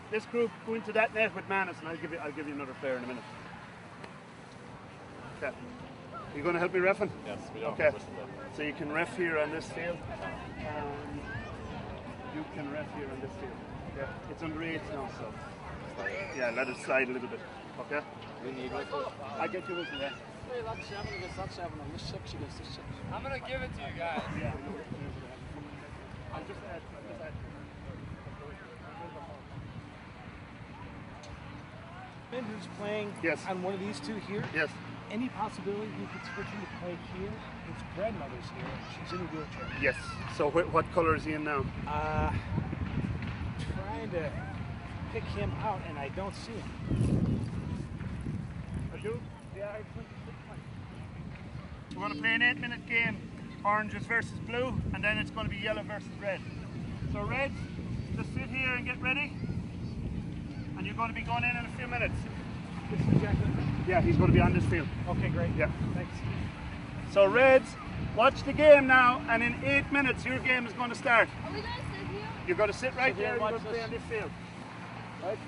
This group go into that net with Manus, and I'll give you another player in a minute. Okay. You going to help me reffing? Yes, we don't. Okay. So you can ref here on this field. You can ref here on this field. Okay. It's under 8 now, so yeah, let it slide a little bit. Okay. I get you with me. I'm gonna give it to you guys. Yeah. I'll just add. Who's playing on one of these two here? Yes. Any possibility you could switch him to play here? His grandmother's here. She's in a wheelchair. Yes. So what color is he in now? Trying to pick him out, and I don't see him. I do? Yeah, we're going to play an 8-minute game. Oranges versus blue, and then it's going to be yellow versus red. So reds, just sit here and get ready. And you're going to be going in a few minutes. This is exactly. Yeah, he's going to be on this field. Okay, great. Yeah. Thanks. So Reds, watch the game now, and in 8 minutes your game is going to start. Are we going to sit here? You're going to sit right there and you're going to play on this field. Right?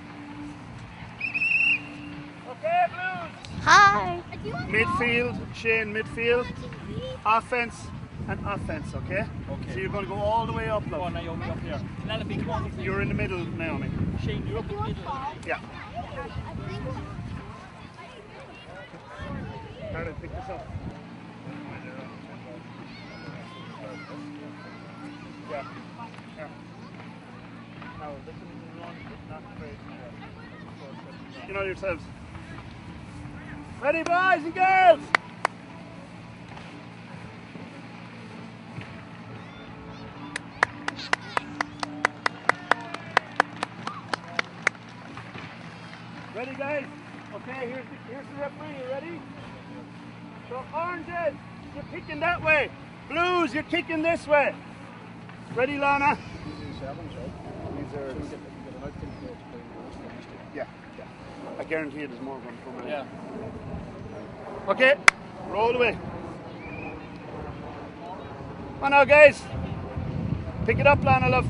Okay, Blues. Hi. Midfield, Shane, midfield. Offense and offense, okay? Okay. So you're going to go all the way up, love. Oh, Naomi up here. You're in the middle, Naomi. Shane, you're up in the middle. Yeah. Karen, pick this up. Yeah. Yeah. Now, listen, run, not crazy. You know yourselves. Ready, boys and girls? Ready, guys? Okay, here's the referee. You ready? So oranges, you're kicking that way. Blues, you're kicking this way. Ready, Lana? Yeah. I guarantee you there's more going to come in. Yeah. Okay, roll away. Come on now, guys. Pick it up, Lana, love.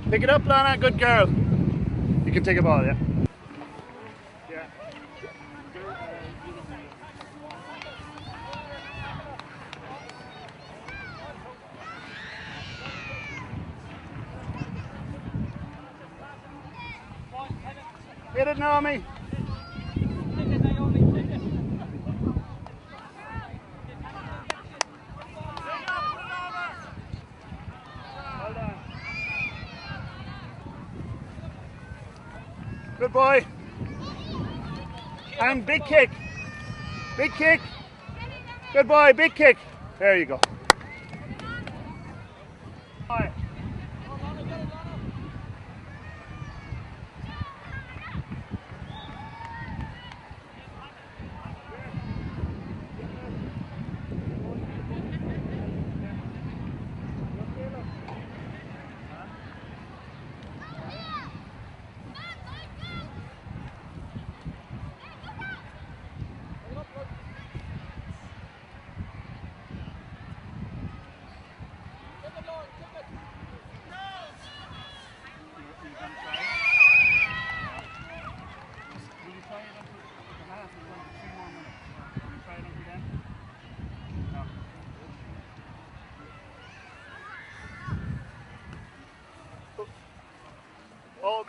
Pick it up, Lana. Good girl. You can take a ball, yeah? Yeah. Hit it, Naomi. Good boy. And big kick. Big kick. Good boy, big kick. There you go. All right.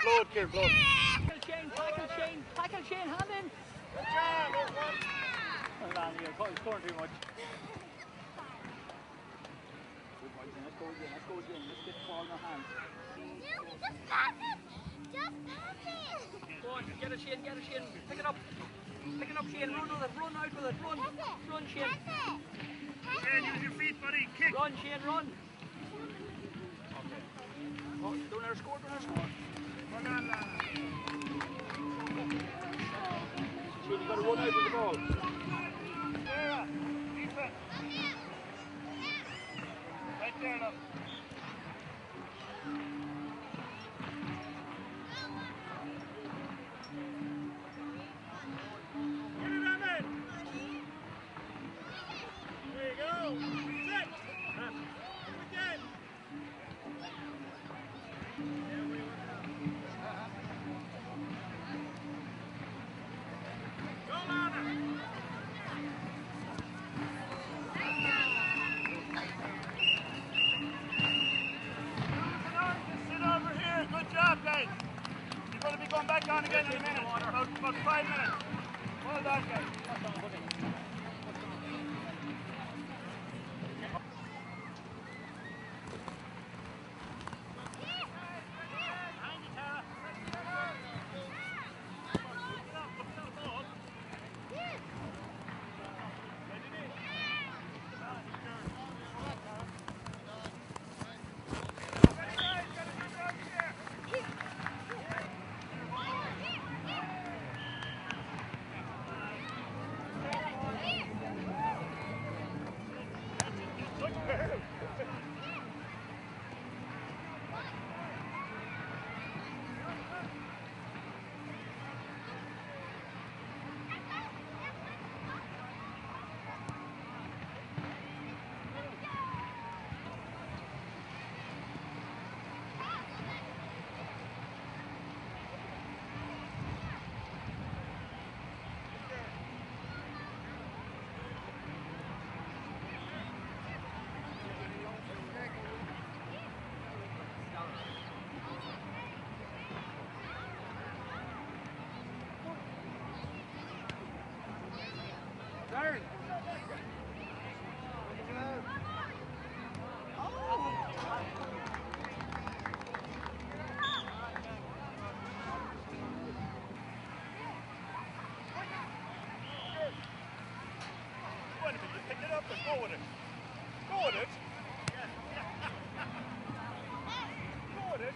blow it, Kieran, blow it. Tackle Shane, hand in. Good job, everyone. Hold on, you're scoring too much. Good boys, let's go again, let's get the ball in our hands. Just pass it! Just pass it! Go on, get it Shane, pick it up. Pick it up Shane, run with it, run out with it, run Shane. Shane, use your feet, buddy, kick. Run Shane, run. Okay. Oh, don't let her score. Hold on, Lana. Shane, you got to run out with the ball. Sarah, defense. Right there, look. Get it on it. There you go. Sit. Again. Go, Lana. Sit over here. Good job, guys. You're going to be going back on again in a minute. About 5 minutes. Well done, guys. Turn. Wait a minute, you pick it up and go with it. Go with it. Go with it.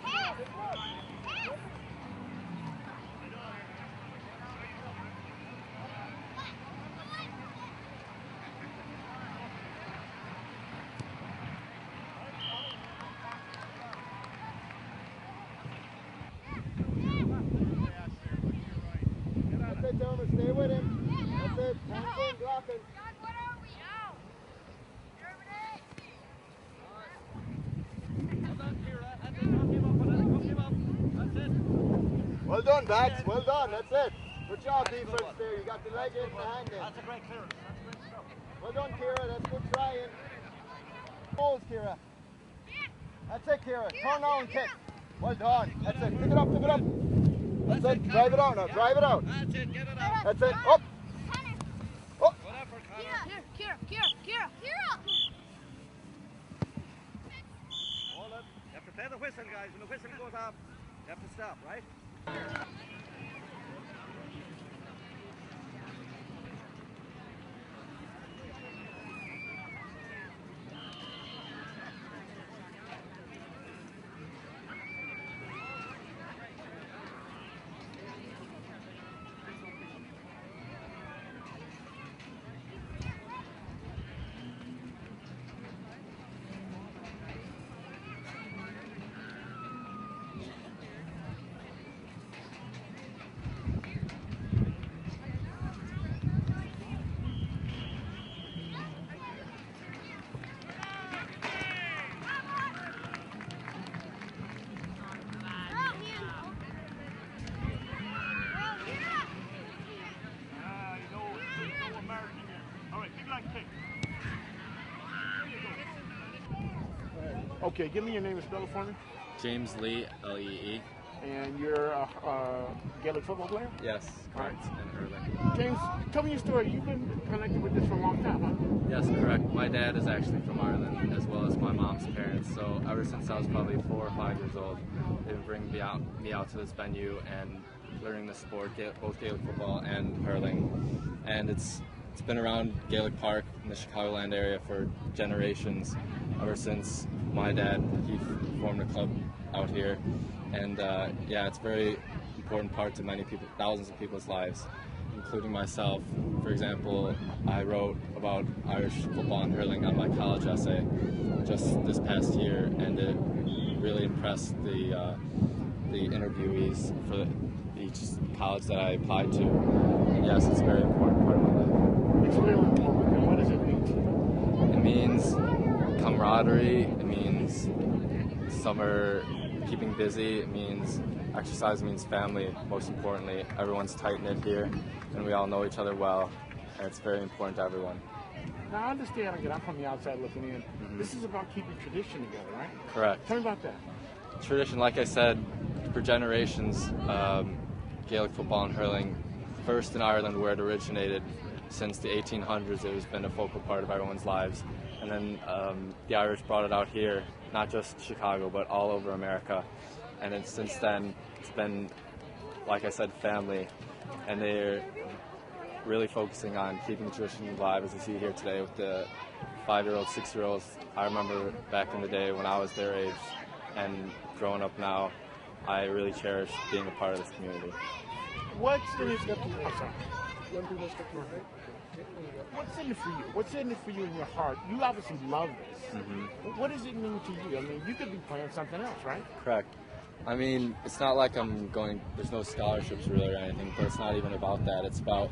That's it, Dermot. Stay with him. That's it. Hands in, blocking. John, what are we now? Well done, Bax. Well done. That's it. Good job, defense there. You got the leg in, the hand in. That's a great clearance. That's great stuff. Well done, Kira. That's good trying. Balls, Kira. That's it, Kira. Turn now and kick. Well done. That's it. Pick it up, pick it up. That's it. Drive it out now. Drive it out. That's it, get it up. That's it. Up. Up. Whatever, Connor. Kira. Hold it. You have to play the whistle, guys. When the whistle goes off, you have to stop, right? Okay, give me your name and spell it for me. James Lee, Lee. And you're a Gaelic football player? Yes, correct, in hurling. James, tell me your story. You've been connected with this for a long time, huh? Yes, correct. My dad is actually from Ireland, as well as my mom's parents. So ever since I was probably 4 or 5 years old, they've been bringing me out to this venue and learning the sport, both Gaelic football and hurling. And it's been around Gaelic Park in the Chicagoland area for generations, ever since my dad, he formed a club out here. And yeah, it's a very important part to many people, thousands of people's lives, including myself. For example, I wrote about Irish football and hurling on my college essay just this past year, and it really impressed the interviewees for each college that I applied to. And yes, it's a very important part of my life. It's really important. What does it mean to you? It means camaraderie, it means summer keeping busy, it means exercise, it means family, most importantly. Everyone's tight-knit here, and we all know each other well, and it's very important to everyone. Now, I understand, again, I'm from the outside looking in. This is about keeping tradition together, right? Correct. Tell me about that. Tradition, like I said, for generations, Gaelic football and hurling, first in Ireland where it originated, since the 1800s, it has been a focal part of everyone's lives. And then the Irish brought it out here, not just Chicago, but all over America. And then since then, it's been, like I said, family. And they're really focusing on keeping the tradition alive, as you see here today with the 5-year-olds, 6-year-olds. I remember back in the day when I was their age, and growing up now, I really cherish being a part of this community. What's in it for you? What's in it for you in your heart? You obviously love this. What does it mean to you? I mean, you could be playing something else, right? Correct. I mean, it's not like there's no scholarships really or anything, but it's not even about that. It's about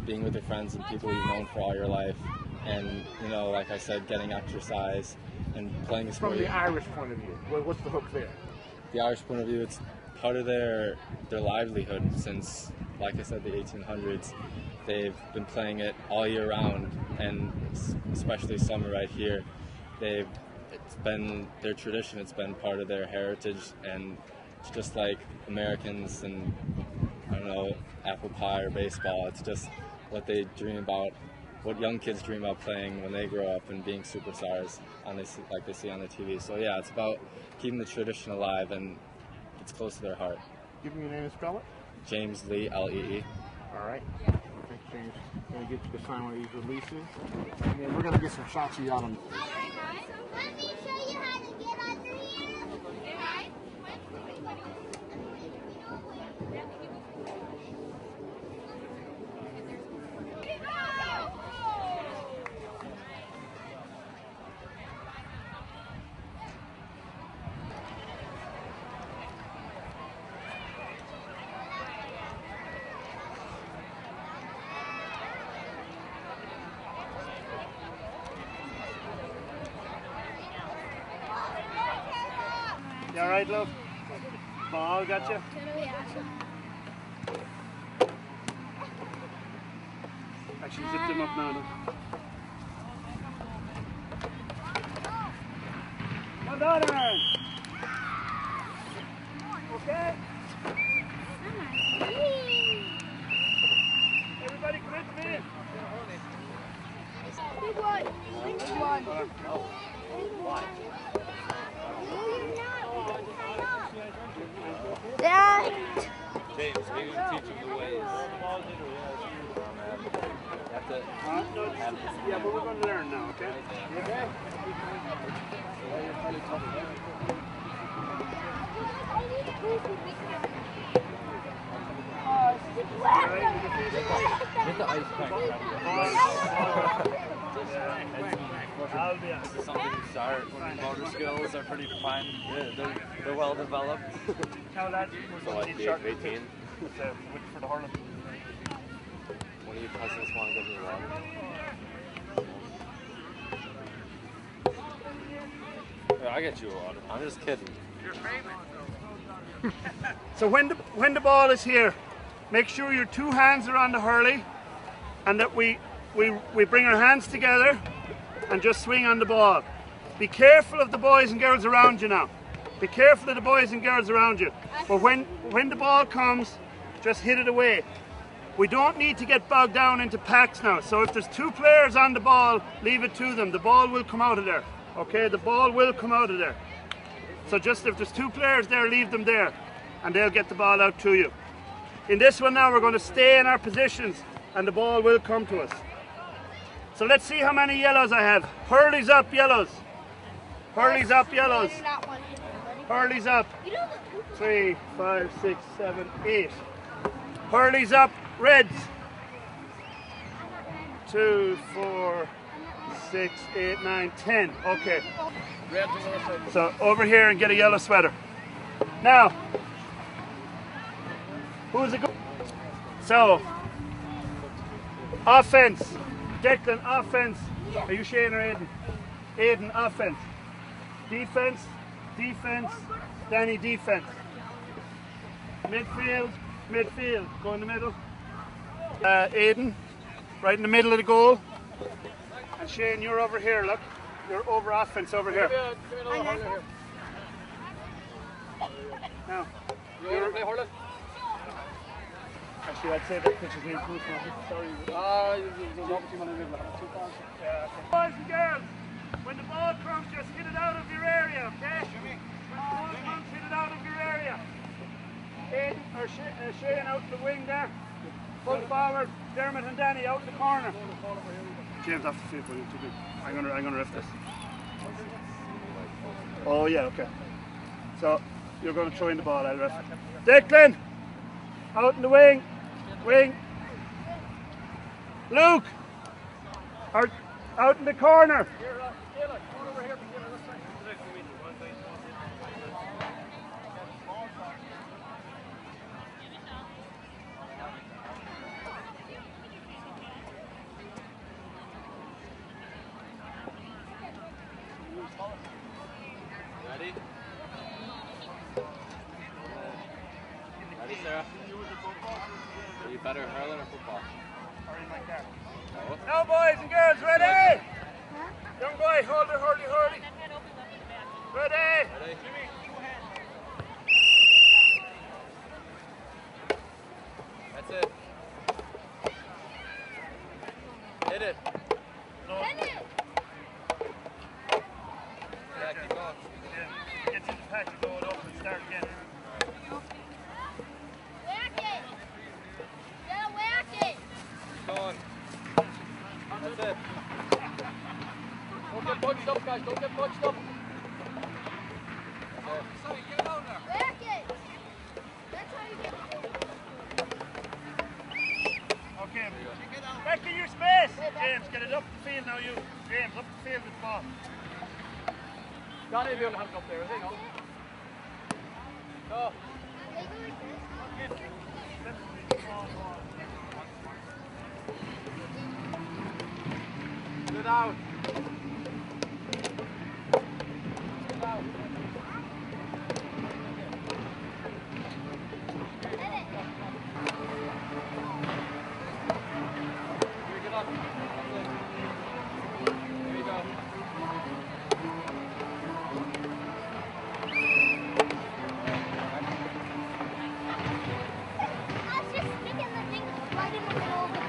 being with your friends and people you've known for all your life. And, you know, like I said, getting exercise and playing a sport. From the Irish point of view, what's the hook there? The Irish point of view, it's part of their livelihood since, like I said, the 1800s. They've been playing it all year round, and especially summer right here. It's been their tradition, it's been part of their heritage, and it's just like Americans and, I don't know, apple pie or baseball. It's just what they dream about, what young kids dream about playing when they grow up and being superstars like they see on the TV. So yeah, it's about keeping the tradition alive, and it's close to their heart. Give me your name and spell it. James Lee, L-E-E. All right. Thanks, James. We're going to get you to sign one of these releases, and then we're going to get some shots of you out on. Let me show you how to get under here. You all right, love? Ball got you? Actually, zip them up now. Well done, Aaron. Okay? Everybody commit to me. Big one. Big one. Dad. James, maybe teach him the ways. Yeah, but we're going to learn now, okay? You okay? Get the ice pack. This is something to start. Motor skills are pretty fine. They're well developed. Now that So like the 18? for the hurling. One of you cousins want to give me water? Yeah, I get you water. I'm just kidding. So when the ball is here, make sure your two hands are on the hurley, and that we bring our hands together and just swing on the ball. Be careful of the boys and girls around you now, Be careful of the boys and girls around you. But when the ball comes, just hit it away. We don't need to get bogged down into packs now. So if there's 2 players on the ball, leave it to them. The ball will come out of there. Okay, the ball will come out of there. So just if there's 2 players there, leave them there and they'll get the ball out to you. In this one now, we're going to stay in our positions and the ball will come to us. So let's see how many yellows I have. Hurley's up, yellows. Hurley's up, yellows. Hurley's up. 3, 5, 6, 7, 8. Hurley's up, reds. 2, 4, 6, 8, 9, 10. Okay. So over here and get a yellow sweater. Now, who's it? So, offense. Declan, offense. Are you Shane or Aiden? Aiden, offense. Defense, defense. Danny, defense. Midfield, midfield. Go in the middle. Aiden, right in the middle of the goal. And Shane, you're over here, look. You're over offense over here. Now, you're... Actually, I'd say that pitch is near close now. Sorry. There's obviously one in the middle. Boys and girls, when the ball comes, just hit it out of your area, okay? When the ball comes, hit it out of your area. Aiden or Shane out the wing there. Full forward. Dermot and Danny out in the corner. James off the field, too big. I'm gonna riff this. Oh yeah, okay. So you're gonna throw in the ball, I'll riff it. Declan! Out in the wing. Wing. Luke! Out in the corner. Ready? Ready, Sarah? Are you better at hurling or football? Hurling like that. No. Now, boys and girls, ready? Young boy, hold it, hold it, hold it. Ready? Ready? That's it. Hit it. Yeah, keep going. Yeah. Get to the pack and go it up and start again. Keep going. That's it. Don't get bunched up, guys. Don't get bunched up. That's it. Get out there. Okay. Back in your space. James, get it up the field now, you. James, up the field with the ball. Got it, be able to have it up there, is it? No. Good out.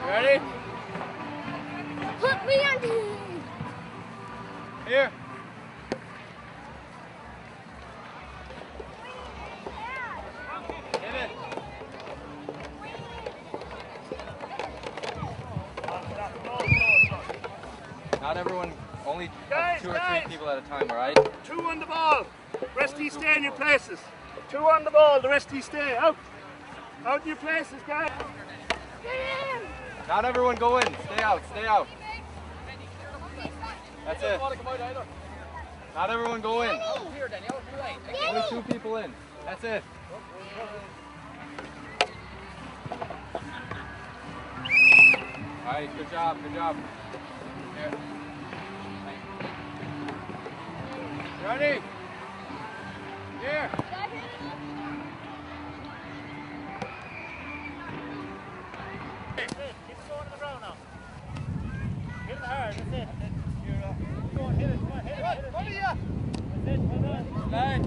Ready? Put me on the... Here. Hit it. Not everyone, only Guys, 2 or 3 people at a time, all right? 2 on the ball. The rest of you stay in your places. 2 on the ball, the rest of you stay. Out. Out in your places, guys. Not everyone go in. Stay out, stay out. That's it. Not everyone go in. Here, Danny. Out to the right. Only 2 people in. That's it. All right, good job, good job. Here. Ready? Here. Keep going to the ground now. Hit it hard, that's it. Go on, hit it, come on, hit it. What are you? That's it, well done. Line.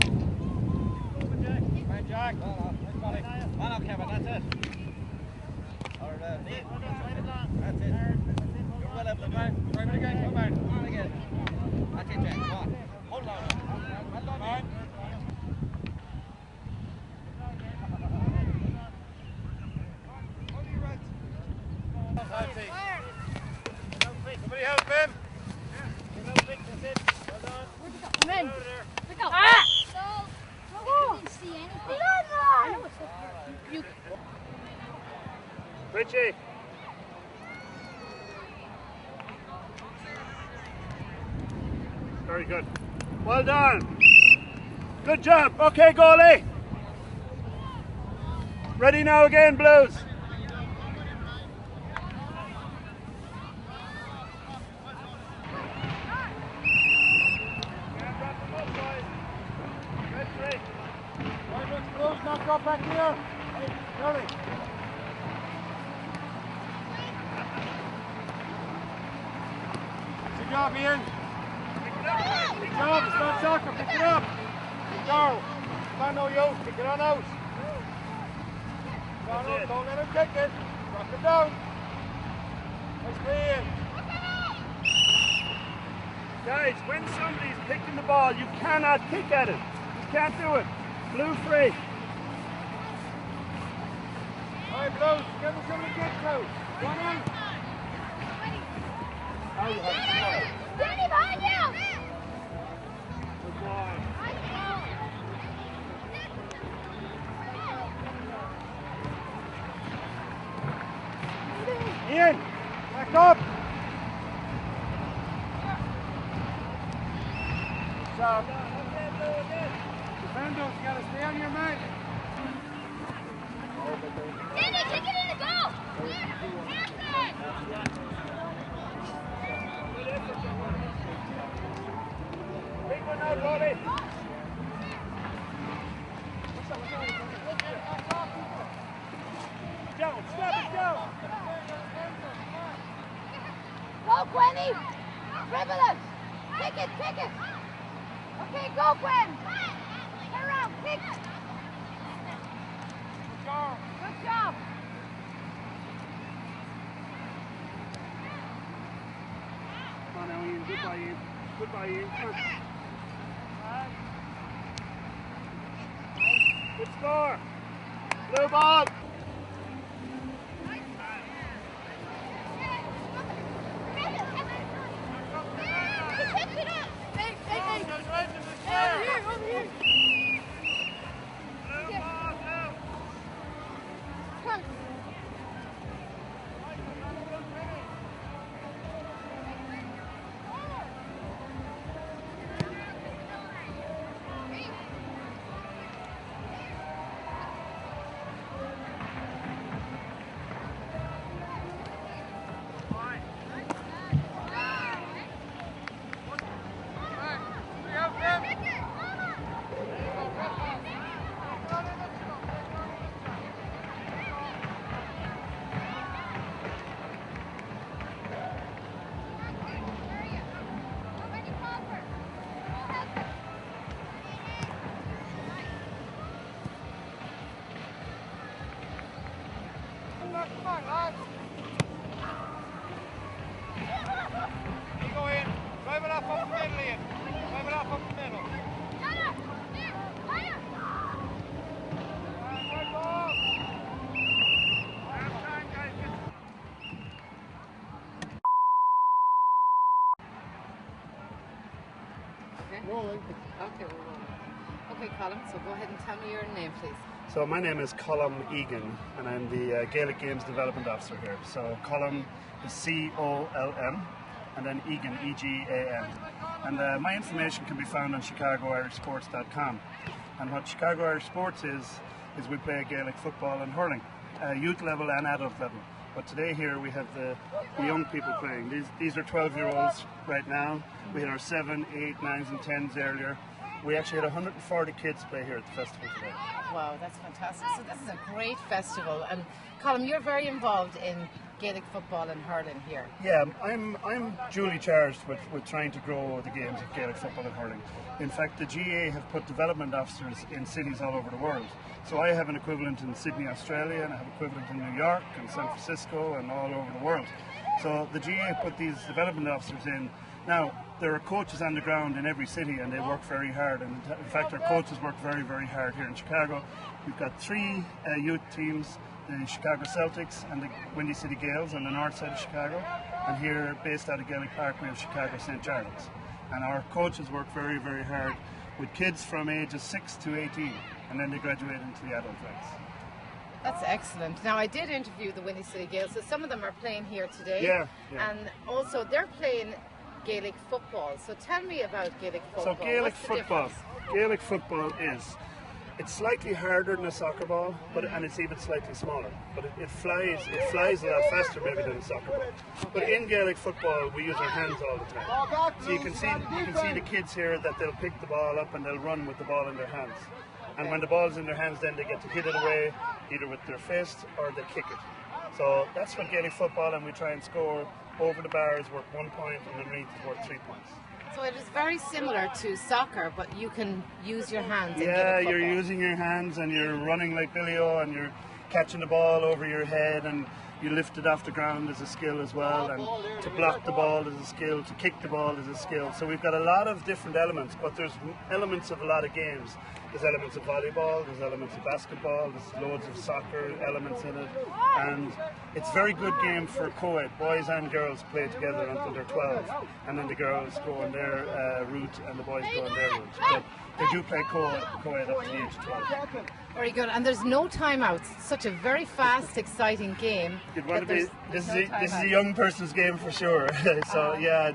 That's it. You're well up the back. Try it again. Come on. Come on again. That's it, Jack. Come on. Hold on. Well done, man. Somebody help him. Come in. Pick up. Ah! You didn't see anything. I know it's up here. Richie. Very good. Well done. Good job. Okay, goalie. Ready now again, Blues. Knock up back here. Hey, Charlie. Good job, Ian. Good job. It's not soccer. Pick it up. Good go. Come on, no yo. Pick it on out. Don't let him kick it. Drop it down. Nice play, Ian. Guys, when somebody's picking the ball, you cannot kick at it. You can't do it. Blue free. All right, Blues. Give me something to kick to. Go on in. Now you have to score. Danny, behind you! Good ball. Ian, back up. Good job. Defenders, you gotta stay on your man. Danny, kick it in the goal! Big one now, goalie. Down, stop it down. Go, Gwenny! Dribble it! Kick it, kick it! Okay, go, Gwen! Turn around, kick! Good job! Come on now, Ian. Goodbye, Ian. Goodbye, Ian. Come on. Good score. Blue ball. Come on, lads. You go in. Drive it up the middle, Ian. Drive it up the middle. Rolling. Okay, we're rolling. Okay, Colin, so go ahead and tell me your name, please. So my name is Colm Egan, and I'm the Gaelic Games Development Officer here. So Colm is C-O-L-M, and then Egan, E-G-A-N. And my information can be found on ChicagoIrishSports.com. And what Chicago Irish Sports is we play Gaelic football and hurling, youth level and adult level. But today here we have the young people playing. These are 12-year-olds right now. We had our 7, 8, 9s and 10s earlier. We actually had 140 kids play here at the festival today. Wow, that's fantastic. So this is a great festival. And Colin, you're very involved in Gaelic football and hurling here? Yeah, I'm duly charged with trying to grow the games of Gaelic football and hurling. In fact, the GA have put development officers in cities all over the world. So I have an equivalent in Sydney, Australia, and I have an equivalent in New York and San Francisco and all over the world. So the GA put these development officers in. Now, there are coaches on the ground in every city and they work very hard. And in fact, our coaches work very, very hard here in Chicago. We've got 3 youth teams, the Chicago Celtics and the Windy City Gales on the north side of Chicago. And here, based out of Gaelic Park, we have Chicago St. Charles. And our coaches work very, very hard with kids from ages 6 to 18. And then they graduate into the adult ranks. That's excellent. Now, I did interview the Windy City Gales, so some of them are playing here today. Yeah. And also, they're playing Gaelic football. So tell me about Gaelic football. So Gaelic football is, it's slightly harder than a soccer ball, and it's even slightly smaller. But it flies a lot faster maybe than a soccer ball. But in Gaelic football, we use our hands all the time. So you can see the kids here that they'll pick the ball up and they'll run with the ball in their hands. And when the ball's in their hands, then they get to hit it away, either with their fist or they kick it. So that's what Gaelic football, and we try and score over the bar is worth 1 point, and underneath is worth 3 points. So it is very similar to soccer, but you can use your hands. Yeah, you're using your hands and you're running like Billy O, and you're catching the ball over your head, and you lift it off the ground as a skill as well, and to block the ball is a skill, to kick the ball is a skill. So we've got a lot of different elements, but there's elements of a lot of games. There's elements of volleyball, there's elements of basketball, there's loads of soccer elements in it, and it's a very good game for co-ed. Boys and girls play together until they're 12, and then the girls go on their route and the boys go on their route. But they do play co-ed up to the age of 12. Very good, and there's no timeouts. It's such a very fast, exciting game. This is a young person's game for sure. So yeah,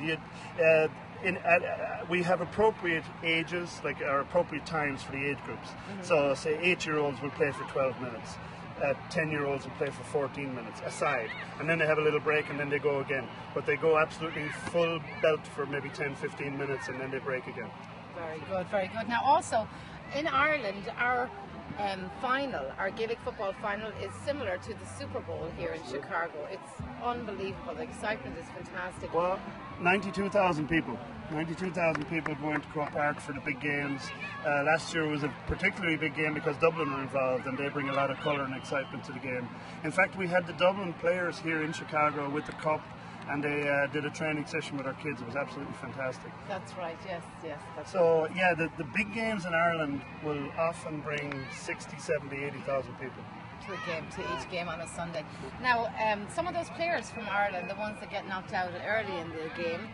we have appropriate ages, like our appropriate times for the age groups. So say 8-year-olds will play for 12 minutes. 10-year-olds will play for 14 minutes aside, and then they have a little break and then they go again. But they go absolutely full belt for maybe 10-15 minutes and then they break again. Very good, very good. Now also, in Ireland, our final, our Gaelic football final, is similar to the Super Bowl here in Chicago. It's unbelievable. The excitement is fantastic. Well, 92,000 people. 92,000 people going to Croke Park for the big games. Last year was a particularly big game because Dublin were involved, and they bring a lot of colour and excitement to the game. In fact, we had the Dublin players here in Chicago with the cup, and they did a training session with our kids. It was absolutely fantastic. That's right, yes. So, yeah, the big games in Ireland will often bring 60, 70, 80,000 people. To each game on a Sunday. Now, some of those players from Ireland, the ones that get knocked out early in the game,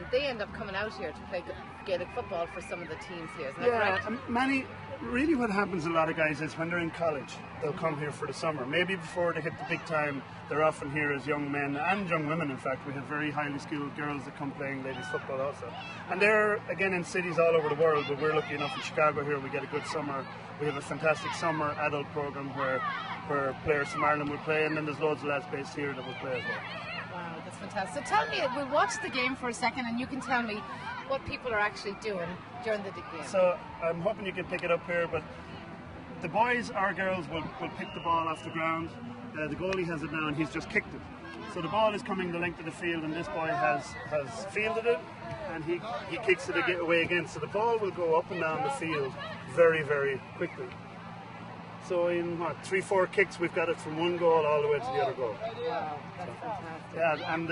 they end up coming out here to play Gaelic football for some of the teams here, isn't that correct? Really what happens a lot of guys is when they're in college, they'll come here for the summer. Maybe before they hit the big time, they're often here as young men and young women. In fact, we have very highly skilled girls that come playing ladies football also. And they're, again, in cities all over the world, but we're lucky enough in Chicago here, we get a good summer. We have a fantastic summer adult program where players from Ireland will play, and then there's loads of lads based here that will play as well. Wow, that's fantastic. So tell me, we'll watch the game for a second and you can tell me what people are actually doing during the game. So I'm hoping you can pick it up here, but the boys or girls will pick the ball off the ground. The goalie has it now and he's just kicked it. So the ball is coming the length of the field, and this boy has fielded it, and he kicks it away again. So the ball will go up and down the field very, very quickly. So in 3-4 kicks, we've got it from one goal all the way to the other goal. Wow, that's fantastic. Yeah, and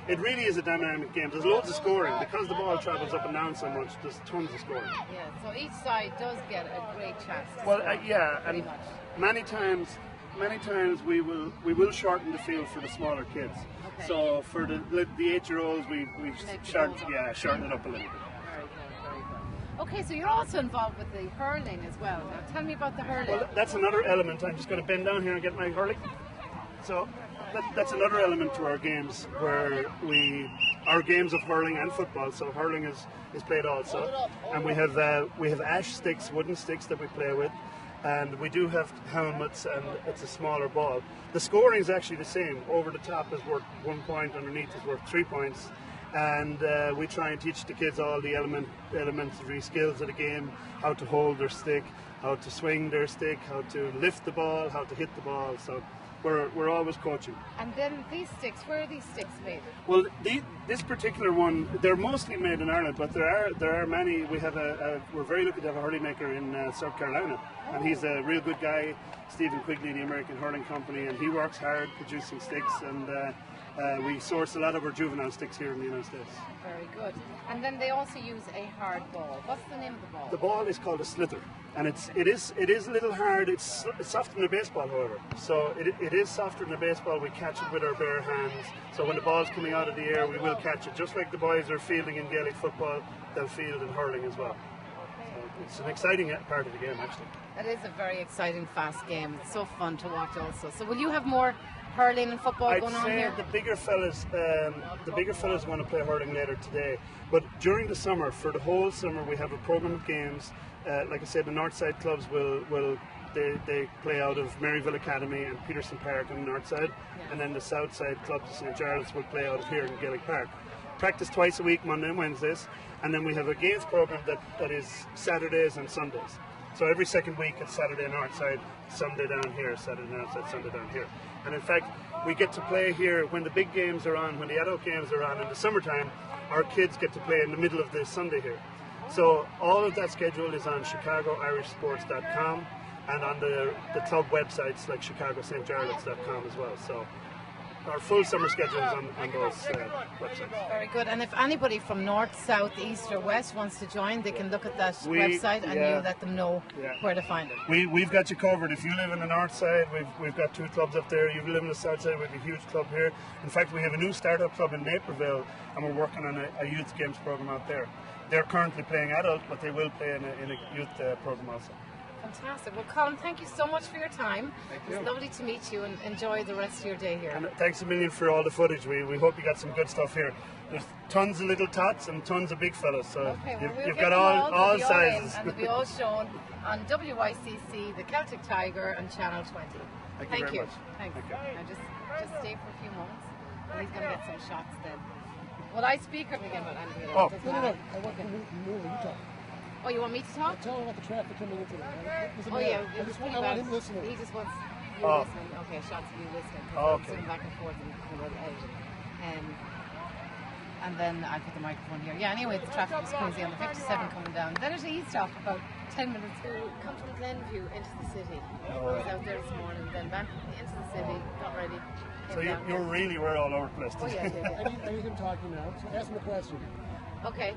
it really is a dynamic game. There's loads of scoring because the ball travels up and down so much. There's tons of scoring. Yeah, so each side does get a great chance to well, score, yeah, and much. many times we will shorten the field for the smaller kids. Okay. So for the 8-year-olds, we shorten it up a little bit. Very good, very good. Okay, so you're also involved with the hurling as well. Now tell me about the hurling. Well, that's another element. I'm just going to bend down here and get my hurling. So that's another element to our games, where our games of hurling and football. So hurling is played also, and we have ash sticks, wooden sticks that we play with, and we do have helmets, and it's a smaller ball. The scoring is actually the same. Over the top is worth 1 point, underneath is worth 3 points. And we try and teach the kids all the elementary skills of the game, how to hold their stick, how to swing their stick, how to lift the ball, how to hit the ball. So we're always coaching. And then these sticks, where are these sticks made? Well, this particular one, they're mostly made in Ireland, but there are many. We have we're very lucky to have a hurley maker in South Carolina, and he's a real good guy, Stephen Quigley, the American Hurling Company, and he works hard producing sticks, and we source a lot of our juvenile sticks here in the United States. Very good. And then they also use a hard ball. What's the name of the ball? The ball is called a slither, and it is a little hard. It's softer than a baseball, however. So it is softer than a baseball. We catch it with our bare hands. So when the ball's coming out of the air, we will catch it. Just like the boys are fielding in Gaelic football, they'll field in hurling as well. So it's an exciting part of the game, actually. It is a very exciting, fast game. It's so fun to watch also. So will you have more hurling and football going on here? I'd say the bigger fellas want to play hurling later today. But during the summer, for the whole summer, we have a program of games. Like I said, the Northside clubs they play out of Maryville Academy and Peterson Park on the north side, and then the south side clubs of St. Charles will play out of here in Gaelic Park. Practice twice a week, Monday and Wednesdays, and then we have a games program that is Saturdays and Sundays. So every second week it's Saturday north side, Sunday down here, Saturday north side, Sunday down here. And in fact, we get to play here when the big games are on, when the adult games are on in the summertime. Our kids get to play in the middle of the Sunday here. So all of that schedule is on ChicagoIrishSports.com and on the club websites like ChicagoSt.Jarlath's.com as well. So our full summer schedule is on those websites. Very good. And if anybody from north, south, east or west wants to join, they can look at that website and you let them know where to find it. We've got you covered. If you live in the north side, we've got 2 clubs up there. You live in the south side, we have a huge club here. In fact, we have a new startup club in Naperville, and we're working on a youth games program out there. They're currently playing adult, but they will play in a youth program also. Fantastic. Well, Colin, thank you so much for your time. It's lovely to meet you, and enjoy the rest of your day here. And thanks a million for all the footage. We hope you got some good stuff here. There's tons of little tots and tons of big fellas, so you've got all sizes. And they'll be all shown on WYCC, the Celtic Tiger, and Channel 20. Thank you very much. Thanks. Now just stay for a few moments, and he's going to get some shots then. Well, I speak again about Andrea. No. I want to move. You talk. Oh, you want me to talk? Tell him about the traffic coming into it. Oh, yeah. I want him listening. He just wants you listening. Okay, shots of you listening. Okay. Zoom back and forth and out. And then I put the microphone here. Yeah, anyway, the traffic was crazy on the 57 coming down. Then it eased off about 10 minutes ago. Come to the Glenview into the city. I was out there this morning, then back into the city, got ready. So you really were all over the place. Oh, yeah. I need him talking now. So ask him a question. Okay.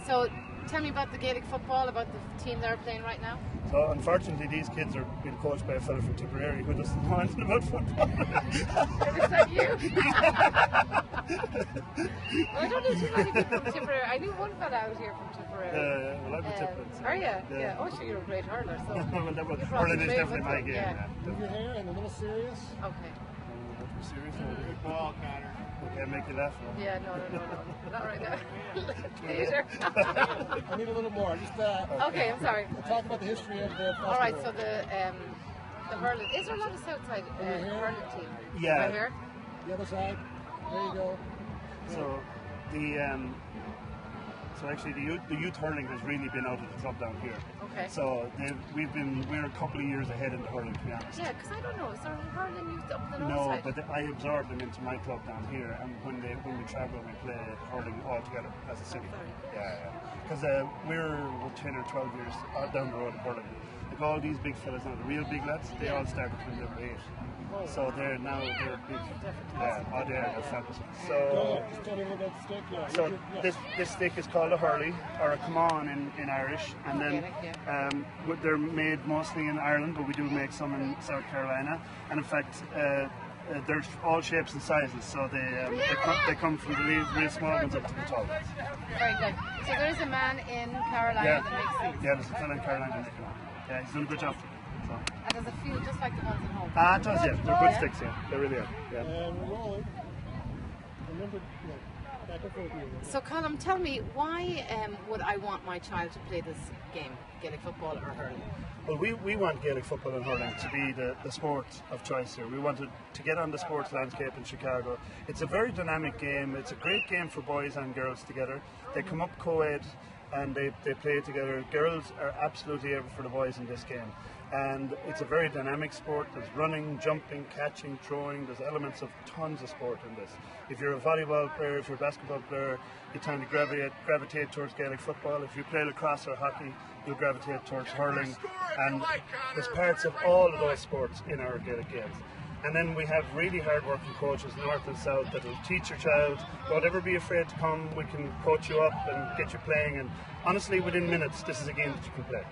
So tell me about the Gaelic football, about the team they're playing right now. So unfortunately, these kids are being coached by a fellow from Tipperary who doesn't know anything about football. It's like you. Well, I don't know too many people from Tipperary. I knew one fella out here from Tipperary. Well, I'm a Tipperary. So. Are you? Yeah. Oh, sure, you're a great hurler. So. Hurling is definitely my game. Yeah. Move your hair and a little serious. Okay. Serious? Ball, Connor. Okay, make you laugh. Yeah, no. Not right now. Later. I need a little more. Just okay, I'm sorry. We'll talk about the history of the festival. All right, so the hurling. Is there a lot of Southside hurling team? Yeah. Right here? The other side. There you go. So so actually the youth hurling has really been out of the club down here. Okay. So we're a couple of years ahead in the hurling, to be honest. Yeah, because I don't know. Is there hurling youth up the north No, side? but I absorbed them into my club down here, and when we travel, we play hurling all together as a city. Yeah. Because we're 10 or 12 years down the road of hurling. Like all these big fellas now, the real big lads, they all started when they were 8. So they're big. Yeah, they're fabulous. So just tell me about the stick. Yeah. So this stick is called a hurley, or a come on in Irish, and then they're made mostly in Ireland, but we do make some in South Carolina. And in fact, they're all shapes and sizes, so they come from the real small ones up to the tall ones. Very good. So there is a man in Carolina that makes these. Yeah, there's a fellow in Carolina making them. Yeah, he's doing a good job. So. And there's a few just like the ones at home. It does, yeah. They're good sticks, yeah. They really are. Yeah. And we're rolling. Remember, back and forth. So, Colin, tell me, why would I want my child to play this game, Gaelic football or hurling? Well, we want Gaelic football and hurling to be the sport of choice here. We want to get on the sports landscape in Chicago. It's a very dynamic game. It's a great game for boys and girls together. They come up co-ed. and they play together. Girls are absolutely ever for the boys in this game. And it's a very dynamic sport. There's running, jumping, catching, throwing. There's elements of tons of sport in this. If you're a volleyball player, if you're a basketball player, you tend to gravitate towards Gaelic football. If you play lacrosse or hockey, you'll gravitate towards hurling. And there's parts of all of those sports in our Gaelic games. And then we have really hard-working coaches, north and south, that will teach your child. Don't ever be afraid to come. We can coach you up and get you playing. And honestly, within minutes, this is a game that you can play.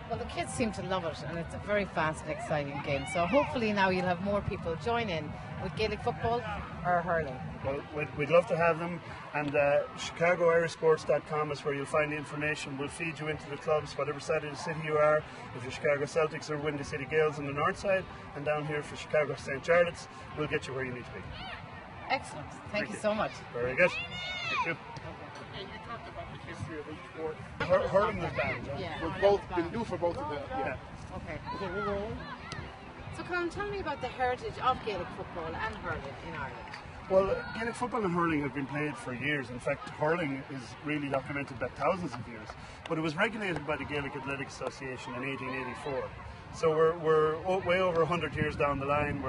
Well, the kids seem to love it, and it's a very fast and exciting game. So hopefully now you'll have more people join in with Gaelic football or hurling. Well, we'd love to have them, and ChicagoIrishSports.com is where you'll find the information. We'll feed you into the clubs, whatever side of the city you are. If you're Chicago Celtics or Windy City Gales on the north side, and down here for Chicago St. Charlotte's, we'll get you where you need to be. Excellent. Thank you so much. Very good. Thank you. And you talked about the history of each sport. Hurling was banned, Yeah. We've both been new for both of them. Yeah. Okay. Okay, we're rolling. So Colin, tell me about the heritage of Gaelic football and hurling in Ireland. Well, Gaelic football and hurling have been played for years. In fact, hurling is really documented by thousands of years. But it was regulated by the Gaelic Athletic Association in 1884. So we're way over 100 years down the line.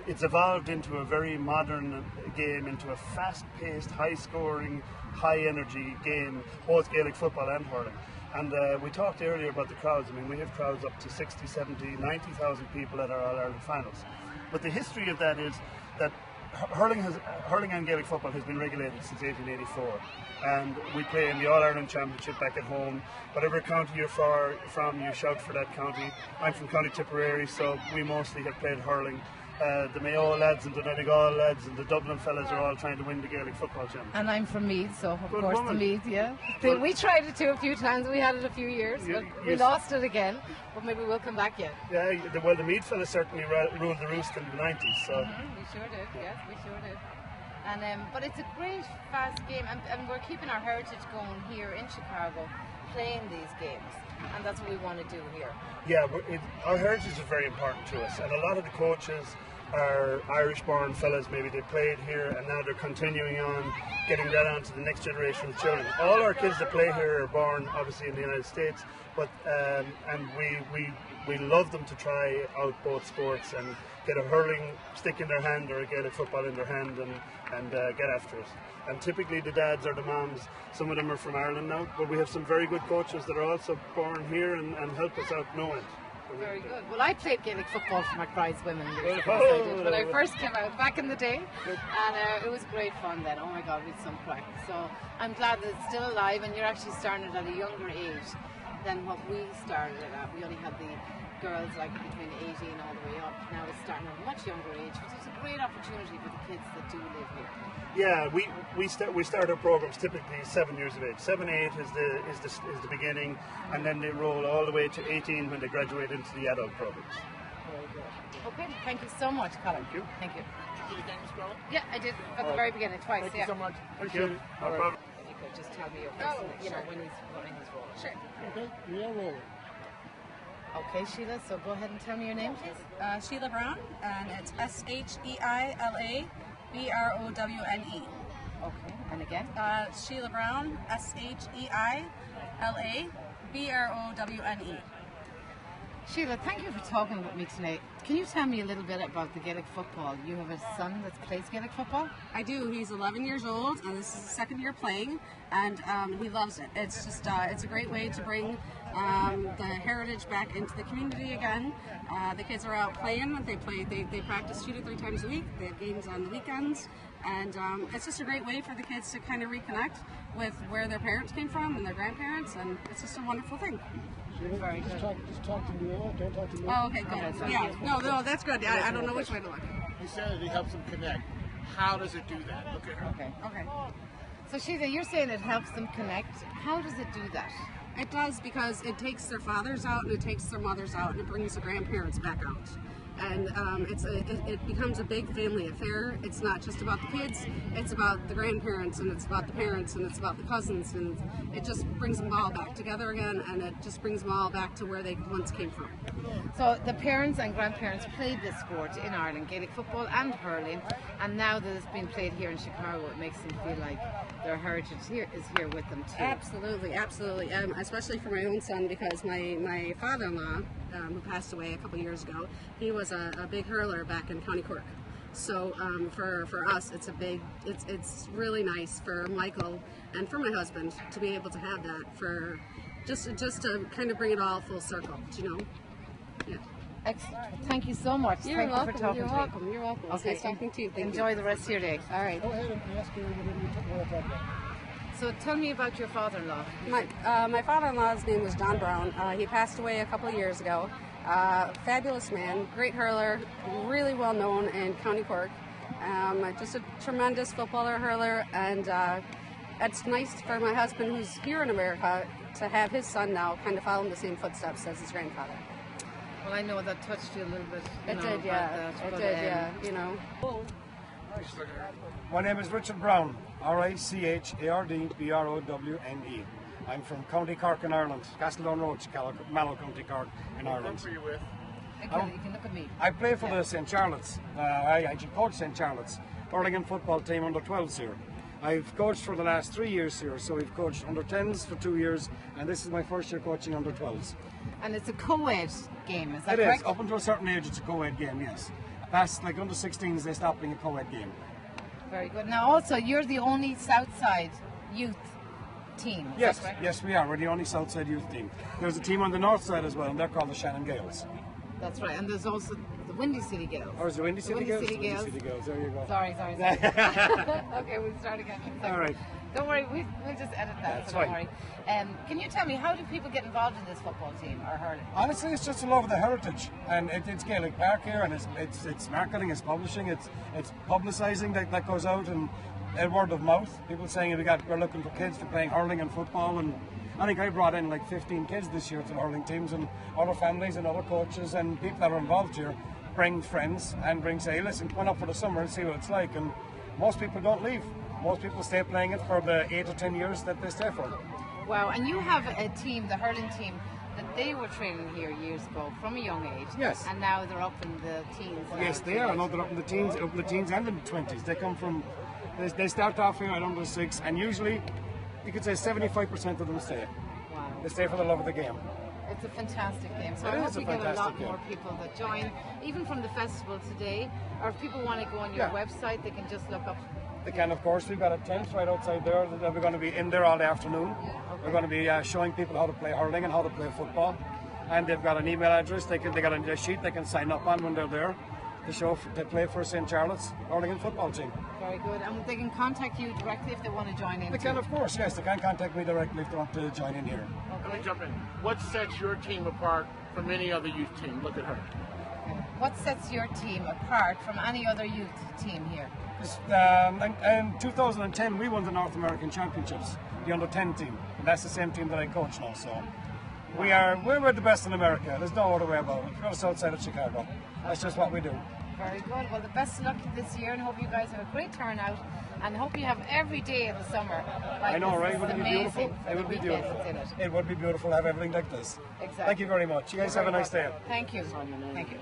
It's evolved into a very modern game, into a fast-paced, high-scoring, high-energy game, both Gaelic football and hurling. And we talked earlier about the crowds. I mean, we have crowds up to 60, 70, 90,000 people at our All-Ireland finals. But the history of that is that hurling and Gaelic football has been regulated since 1884, and we play in the All-Ireland Championship back at home. Whatever county you're from, you shout for that county. I'm from County Tipperary, so we mostly have played hurling. The Mayo lads and the Donegal lads and the Dublin fellas are all trying to win the Gaelic football championship. And I'm from Meath, so of Good course woman. the Meath, yeah. We tried it too a few times. We had it a few years, but we lost it again. But maybe we'll come back yet. Yeah, well, the Meath fellas certainly ruled the roost in the 90s. So. We sure did, yes, we sure did. And but it's a great, fast game, and we're keeping our heritage going here in Chicago, playing these games, and that's what we want to do here. Yeah, our heritage is very important to us, and a lot of the coaches are Irish-born fellas. Maybe they played here and now they're continuing on, getting that on to the next generation of children. All our kids that play here are born obviously in the United States, but and we love them to try out both sports and get a hurling stick in their hand or a Gaelic football in their hand and get after it. And typically the dads or the moms, some of them are from Ireland now, but we have some very good coaches that are also born here and help us out no end. Very good. Well, I played Gaelic football for McBride's Women years ago, I did, when I first came out back in the day, and it was great fun then. Oh my God, we had some crack. So I'm glad that it's still alive, and you're actually starting it at a younger age than what we started it at. We only had the girls like between 18 all the way up. Now it's starting at a much younger age, which is a great opportunity for the kids that do live here. Yeah, we start our programs typically 7 years of age. 7, 8 is the beginning, and then they roll all the way to 18 when they graduate into the adult programs. Very good. Okay, thank you so much, Colin. Thank you. Thank you. Did you get this going? Yeah, I did at the very beginning, twice. Thank yeah. you so much. Thank you. No problem. If you could just tell me your first, you know, when he's running his role. Sure. Okay, we are rolling. Okay, Sheila. So go ahead and tell me your name, please. Sheila Brown, and it's SHEILABROWNE. Okay, and again. Sheila Brown, SHEILABROWNE. Sheila, thank you for talking with me tonight. Can you tell me a little bit about the Gaelic football? You have a son that plays Gaelic football? I do. He's 11 years old, and this is his second year playing, and he loves it. It's just, it's a great way to bring the heritage back into the community again. The kids are out playing. They practice 2 to 3 times a week. They have games on the weekends, and it's just a great way for the kids to kind of reconnect with where their parents came from and their grandparents, and it's just a wonderful thing. Very good. Just talk to me. Don't talk to me. Oh, okay, good. Yeah, no, that's good. I don't know which way to look. You said it helps them connect. How does it do that? Look at her. Okay. So Sheila, you're saying it helps them connect. How does it do that? It does because it takes their fathers out and it takes their mothers out and it brings the grandparents back out. and it becomes a big family affair. It's not just about the kids, it's about the grandparents, and it's about the parents, and it's about the cousins, and it just brings them all back together again, and it just brings them all back to where they once came from. So the parents and grandparents played this sport in Ireland, Gaelic football and hurling, and now that it's being played here in Chicago, it makes them feel like their heritage is here with them too. Absolutely, absolutely. Especially for my own son, because my father-in-law, who passed away a couple of years ago, he was a big hurler back in County Cork. So for us, it's really nice for Michael and for my husband to be able to have that, for just to kind of bring it all full circle, you know. Yeah. Excellent. Thank you so much. You're Thank welcome. you for talking You're to welcome. me. You're welcome. Okay. Nice talking to you. Thank Enjoy you. the rest of your day. All right. Go ahead and ask her whatever you want to talk about. So tell me about your father-in-law. My father-in-law's name was Don Brown. He passed away a couple of years ago. Fabulous man, great hurler, really well known in County Cork. Just a tremendous footballer, hurler, and it's nice for my husband, who's here in America, to have his son now kind of follow in the same footsteps as his grandfather. Well, I know that touched you a little bit. It did, yeah. It did, yeah. You know. My name is Richard Brown, RICHARDBROWNE. I'm from County Cork in Ireland, Castledon Road, Mallow, County Cork in Ireland. You can look at me. I play for the St. Charlotte's. I actually coach St. Charlotte's hurling and football team under 12s here. I've coached for the last 3 years here, so we've coached under 10s for 2 years, and this is my first year coaching under 12s. And it's a co-ed game, is that correct? correct? It is. Up until a certain age, it's a co-ed game, yes. Past, like under 16s, they stop being a co-ed game. Very good. Now, also, you're the only Southside youth team, is Yes, that correct? yes, we are. We're the only Southside youth team. There's a team on the north side as well, and they're called the Shannon Gales. That's right. And there's also the Windy City Gales. Or is it Windy City Gales? Windy City Gales. Windy City Gales, there you go. Sorry. Okay, we'll start again. All right. Don't worry, we'll just edit that, That's so don't fine. worry. Can you tell me, how do people get involved in this football team or hurling? Honestly, it's just a love of the heritage, and it's Gaelic Park here, and it's marketing, it's publishing, it's publicising that goes out, and word of mouth. People saying we're looking for kids for playing hurling and football, and I think I brought in like 15 kids this year to the hurling teams, and other families and other coaches and people that are involved here bring friends and say, hey, listen, come on up for the summer and see what it's like. And most people don't leave. Most people stay playing it for the 8 or 10 years that they stay for. Wow, and you have a team, the hurling team, that they were training here years ago from a young age. Yes. And now they're up in the teens. Yes, they are. No, they're up in the teens and in the 20s. They come from, they start off here at under 6, and usually you could say 75% of them stay. Wow. They stay for the love of the game. It's a fantastic game. So It I is hope a you get a lot fantastic more game. people that join, even from the festival today. Or if people want to go on your Yeah. website, they can just look up. They can, of course. We've got a tent right outside there that we're going to be in there all the afternoon. Okay. We're going to be showing people how to play hurling and how to play football. And they've got an email address. They got a sheet they can sign up on when they're there to play for St. Charlotte's hurling and football team. Very good. And they can contact you directly if they want to join in. They can, of course, yes. They can contact me directly if they want to join in here. Let me jump in. What sets your team apart from any other youth team? Look at her. What sets your team apart from any other youth team here? In 2010, we won the North American Championships, the under-10 team. And that's the same team that I coach now. So we're the best in America. There's no other way about it. We're on the south side of Chicago. That's just what we do. Very good. Well, the best of luck this year, and hope you guys have a great turnout, and hope you have every day of the summer. Like I know, this. right? It's Would it be amazing beautiful? for It the would be weekends beautiful. in it. It would be beautiful to have everything like this. Exactly. Thank you very much. You guys have a nice day. Thank you. Thank you.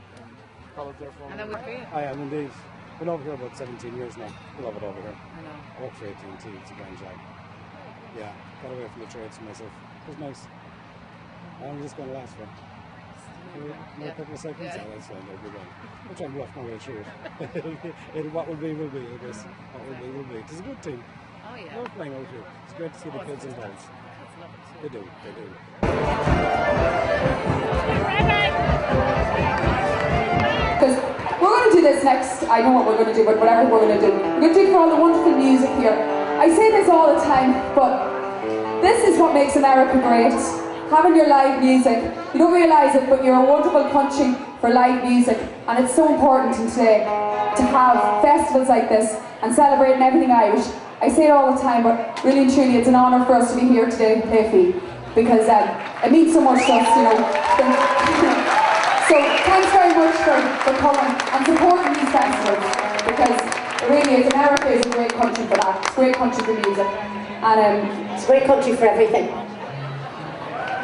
And then with me. I am indeed. Been over here about 17 years now. I love it over here. I know. I work for AT&T. It's a grand job. Yeah, got away from the trades for myself. It was nice. I'm just going to last for a couple of seconds. Yeah. Yeah, that's fine. That'll be fine. I'm trying to bluff my way through it. What will be, will be, I guess. What will be, will be. It's a good team. Oh, yeah. They're playing out here. It's great to see the kids involved. They do, they do. Because we're going to do this next. I know what we're going to do, but whatever we're going to do. We're going to do it for all the wonderful music here. I say this all the time, but this is what makes America great. Having your live music. You don't realise it, but you're a wonderful country for live music. And it's so important today to have festivals like this and celebrating everything Irish. I say it all the time, but really and truly it's an honour for us to be here today and play fee. Because it means so much to us, you know. So thanks very much for for coming and supporting these festivals, because it really is. America is a great country for that. It's a great country for music. And it's a great country for everything.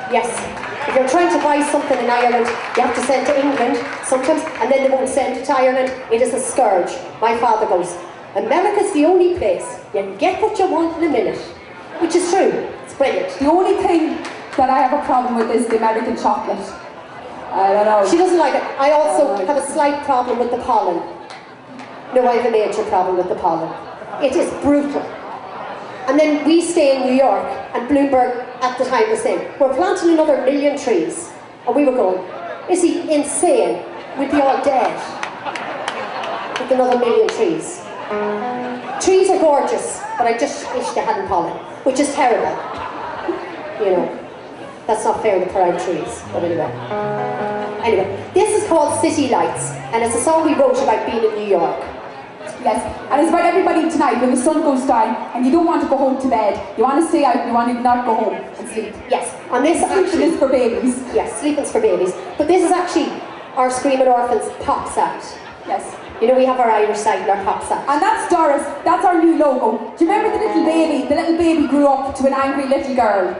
Yes. If you're trying to buy something in Ireland, you have to send to England sometimes, and then they won't send it to Ireland. It is a scourge. My father goes, America's the only place you can get what you want in a minute. Which is true. It's brilliant. The only thing that I have a problem with is the American chocolate. I don't know. She doesn't like it. I also have a slight problem with the pollen. No, I have a major problem with the pollen. It is brutal. And then we stay in New York, and Bloomberg at the time was saying, we're planting another 1 million trees. And we were going, is he insane? We'd be all dead with another 1 million trees. Trees are gorgeous, but I just wish they hadn't pollen, which is terrible. You know, that's not fair to put out trees, but anyway. Anyway, this is called City Lights, and it's a song we wrote about being in New York. Yes, and it's about everybody tonight when the sun goes down and you don't want to go home to bed. You want to stay out, you want to not go home and sleep. Yes, and this actually is for babies. Yes, sleeping's for babies. But this is actually our Screaming Orphans pop sound. Yes. You know, we have our Irish side and our pop sound. And that's Doris, that's our new logo. Do you remember the little baby? The little baby grew up to an angry little girl.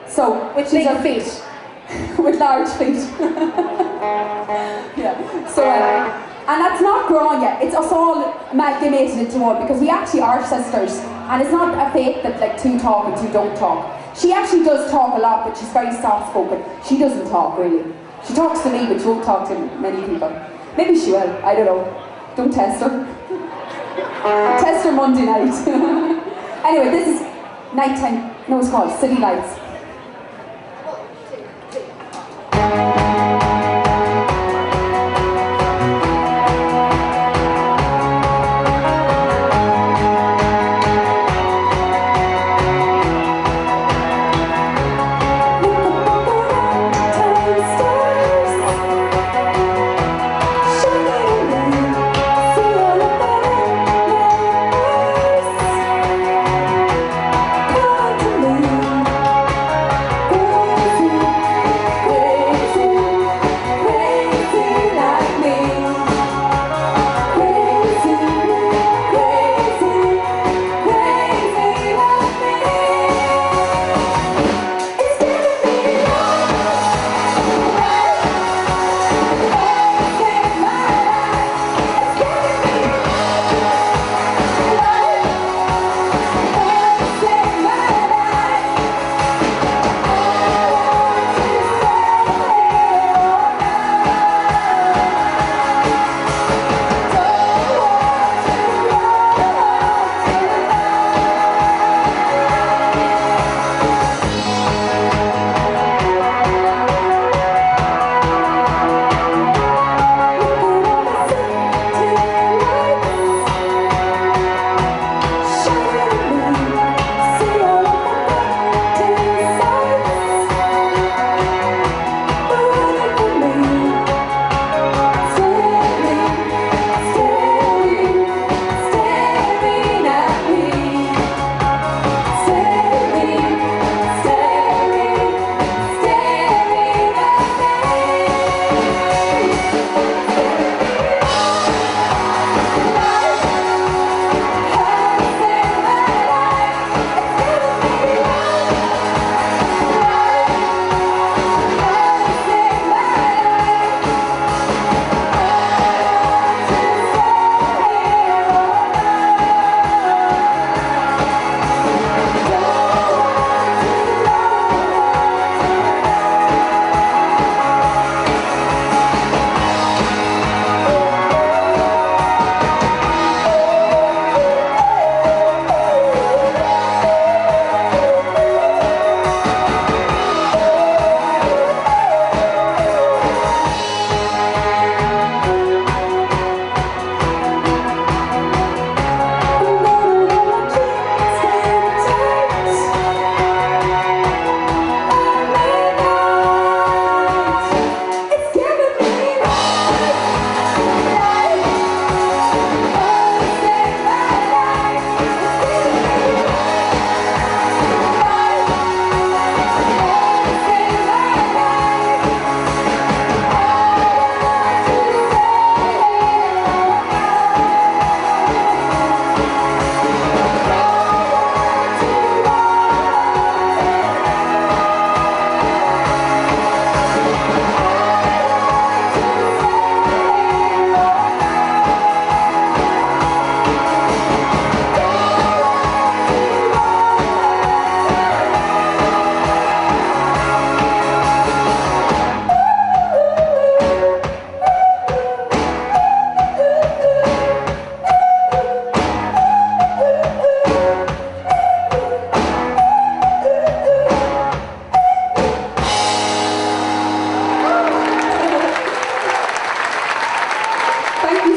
So, with big feet. With large feet. Yeah. So, and that's not grown yet. It's us all amalgamated into one, because we actually are sisters. And it's not a fake that like two talk and two don't talk. She actually does talk a lot, but she's very soft spoken. She doesn't talk really. She talks to me, but she won't talk to many people. Maybe she will, I don't know. Don't test her. Test her Monday night. Anyway, this is nighttime. No, it's called City Lights.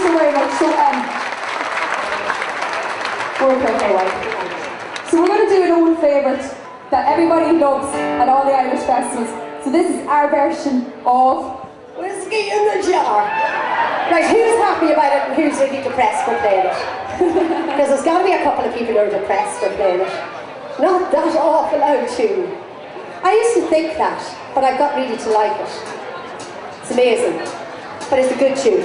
so very much. So, so we're going to do an old favourite that everybody loves at all the Irish festivals. So this is our version of Whiskey in the Jar. Right, who's happy about it and who's really depressed for playing it? Because there's got to be a couple of people who are depressed for playing it. Not that awful old tune. I used to think that, but I've got really to like it. It's amazing. But it's a good tune.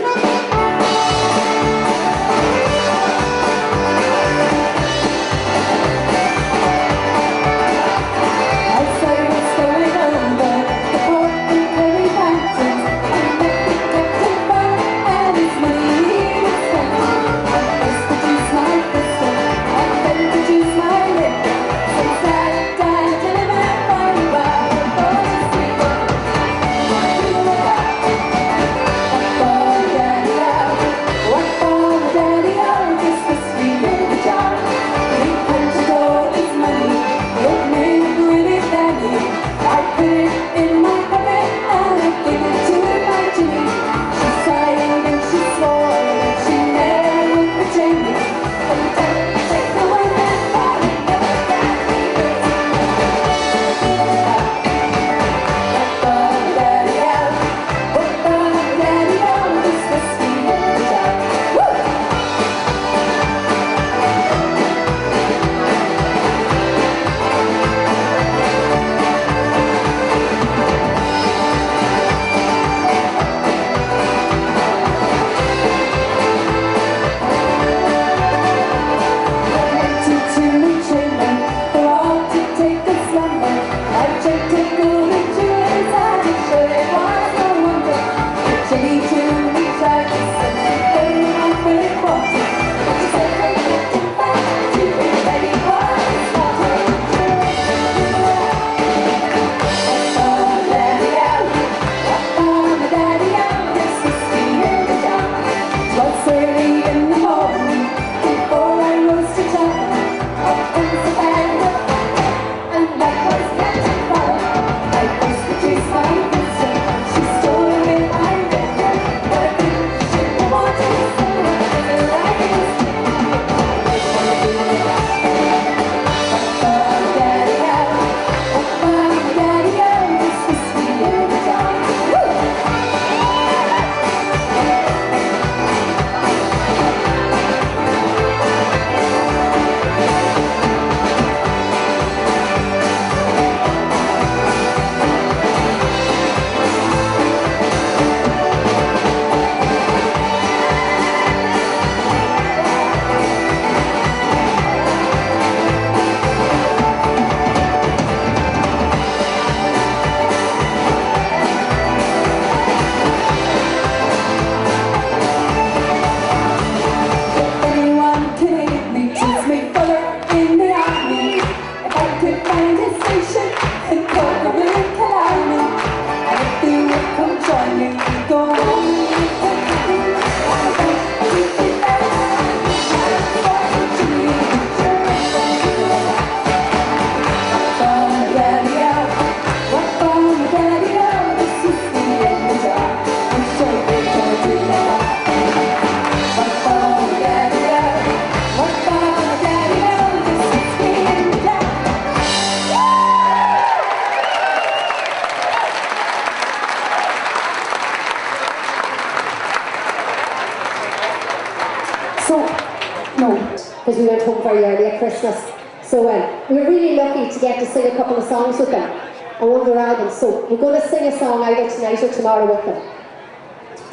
Because we went home very early at Christmas. So we were really lucky to get to sing a couple of songs with them on one of their albums. So we're going to sing a song either tonight or tomorrow with them.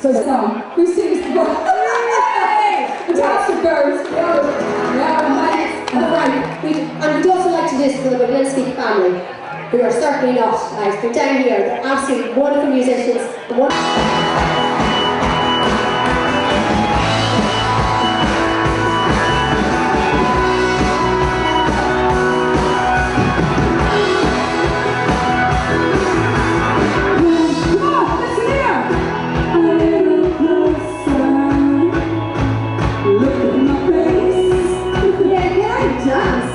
So it's who sings the girls? Fantastic girls. And we'd also like to do this for the Wilinski family, who are certainly not nice. They're down here. They're absolutely wonderful musicians. Dance,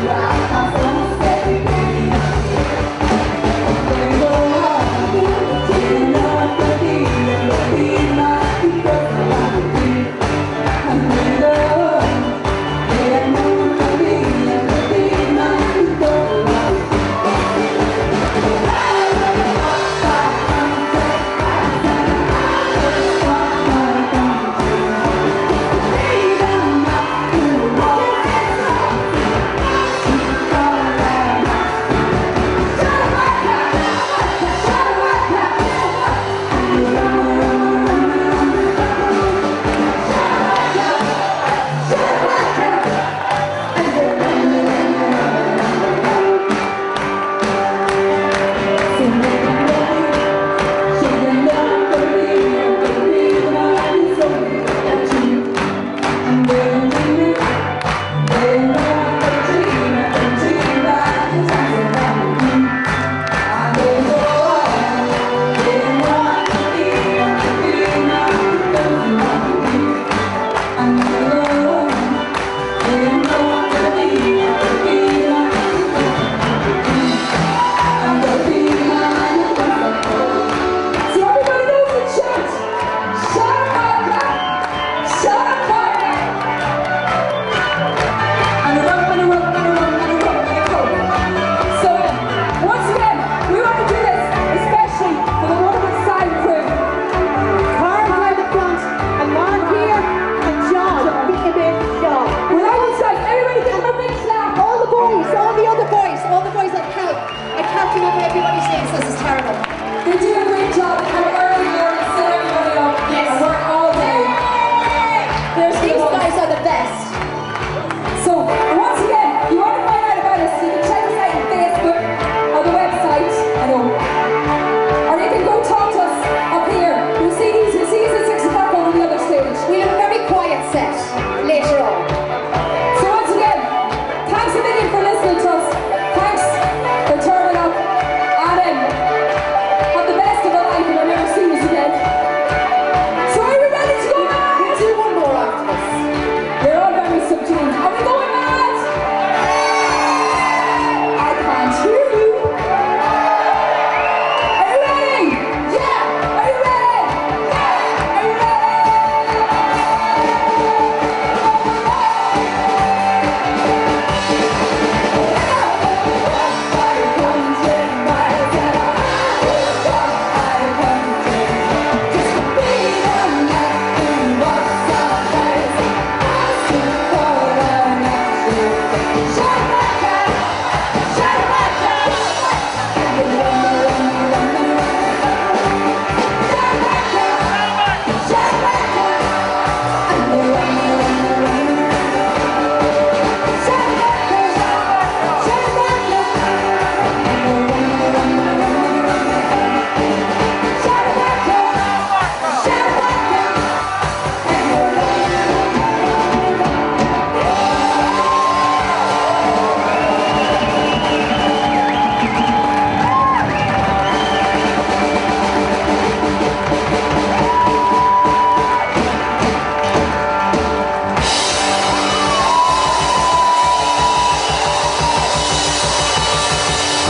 you.